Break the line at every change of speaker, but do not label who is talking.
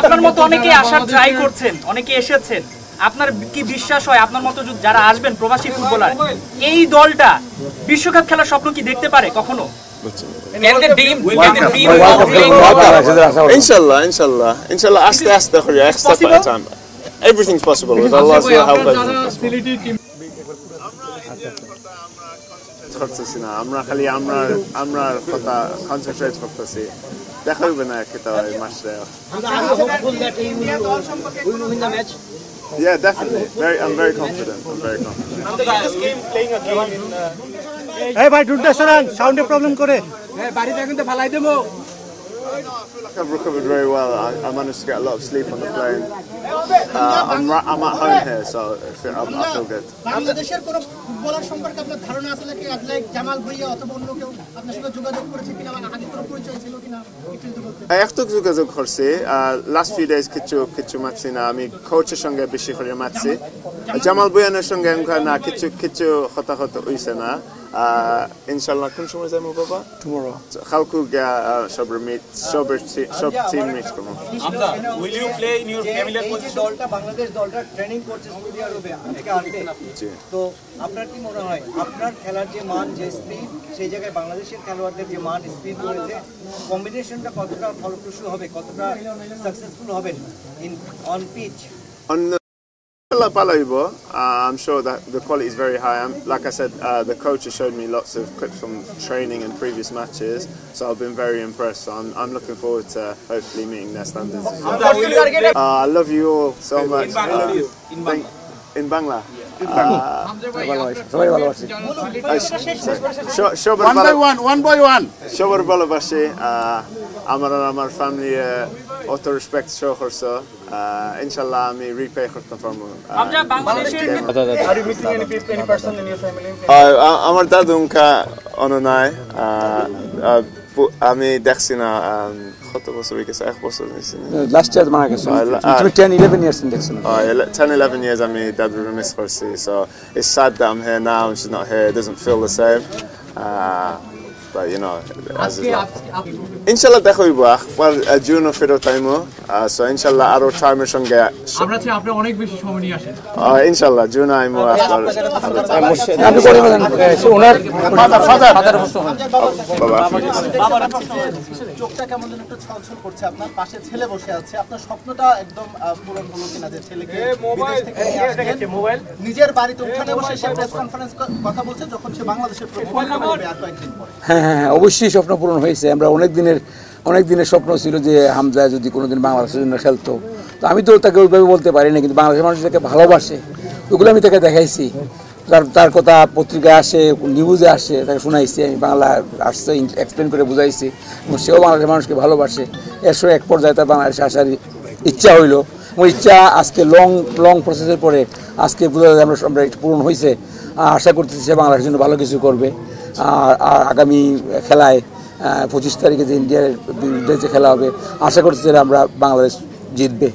আপনার মতো অনেকে আসার ট্রাই করছেন, অনেকে এসেছেন, আপনার কি বিশ্বাস হয় আপনার মতো যারা আসবেন প্রবাসী ফুটবলার এই দলটা বিশ্বকাপ খেলার স্বপ্ন কি দেখতে পারে কখনো?
ইনশাআল্লাহ ইনশাআল্লাহ ইনশাআল্লাহ আস্তে আস্তে করে এক step at a time everything's possible with Allah's help করতেছি না আমরা খালি আমরা কথা কনসেন্ট্রেট করতেছি দেখা হবে না খেতে হয় মাসে Yeah, definitely. I'm very confident.
Hey, bhai, don't run. Sound problem kore.
Hey, bari ta কিন্তু ফালাই দেবো।
I've recovered very well. I managed to get a lot of sleep on the plane. I'm at home here, so I feel good.
বাংলাদেশের কোন footballer সম্পর্কে আপনার ধারণা আছে নাকি? লাইক জামাল ভুঁইয়া অথবা অন্য কেউ আপনার সাথে যোগাযোগ করেছে কিনা বা আগে কোনো পরিচয় ছিল কিনা একটু যদি বলতেন।
একটু যোগাযোগ করছি লাস্ট ফিউ ডেজ কিছু মারছি না আমি কোচের সঙ্গে বেশি করে মারছি জামাল ভুঁইয়ার সঙ্গে না কিছু কথা হইছে না ইনশাআল্লাহ কোন সময় যাবো বাবা টুমরো কালকে সব টিম মিট করব
আমজা will you play in your familiar position
দলটা বাংলাদেশ দলটা ট্রেনিং করছে সৌদি আরবে আজকে আসবে তো আপনার কি মনে হয় আপনার খেলার যে মান যে স্পিড সেই জায়গায় বাংলাদেশের খেলোয়াড়দের যে মান স্পিড রয়েছে কম্বিনেশনটা কতটা ফলপ্রসূ হবে কতটা সাকসেসফুল হবেন in on pitch
I'm sure that the quality is very high. Like I said, the coach has showed me lots of clips from training and previous matches, so I've been very impressed. So I'm looking forward to hopefully meeting their standards. I love you all so much. In Bangla?
One by one.
সবার ভালোবাসি আমার family অত respect show করছো ইনশাআল্লাহ আমি repay করতে পারবো আমার দাদুনকা অননায় আমি দেখছি না কত বছর হয়ে গেছে এক বছর হয়েছে
লাস্ট ইয়ার মারা গেছে তুমি 10-11 years দেখছেন
10-11 years আমি দাদুর মিস করছি so it's sad that I'm here now and she's not here it doesn't feel the same but you know as is inshallah দেখা হইব একবার জুন ফেরত টাইমও so inshallah আরো টাইমের সঙ্গে
আমরা চাই আপনি অনেক বেশি সময় নিয়ে আসেন
inshallah জুন আইমো একবার
আপনি করে বলেন ওনার
ফাদার বাবা চোখটা কেমন যেন একটু ছলছল করছে আপনার পাশে ছেলে বসে আছে আপনার স্বপ্নটা একদম পূরণ হলো কিনা যে ছেলেকে বিদেশ থেকে মোবাইল নিজের বাড়িতে ওখানে বসে সে প্রেস কনফারেন্স কথা বলছে যখন সে বাংলাদেশের প্রধানমন্ত্রী হবে আর কয়েকদিন পরে
হ্যাঁ অবশ্যই স্বপ্ন পূরণ হয়েছে আমরা অনেক দিনের স্বপ্ন ছিল যে হামজা যদি কোনোদিন বাংলাদেশের জন্য খেলতো তো আমি তো তাকে ওইভাবে বলতে পারি না কিন্তু বাংলাদেশের মানুষ তাকে ভালোবাসে ওগুলো আমি তাকে দেখাইছি তার কথা পত্রিকায় আসে নিউজে আসে তাকে শোনাইছি আমি বাংলা আসছে এক্সপ্লেন করে বুঝাইছি এবং সেও বাংলাদেশের মানুষকে ভালোবাসে এসো এক পর্যায়ে তার বাংলাদেশে আসার ইচ্ছা হইলো এবং ইচ্ছা আজকে লং প্রসেসের পরে আজকে বোঝা যায় আমরা একটু পূরণ হয়েছে আশা করতেছি সে বাংলাদেশের জন্য ভালো কিছু করবে আর আগামী খেলায় 25 তারিখে যে ইন্ডিয়ার বিরুদ্ধে যে খেলা হবে আশা করতেছি আমরা বাংলাদেশ জিতবে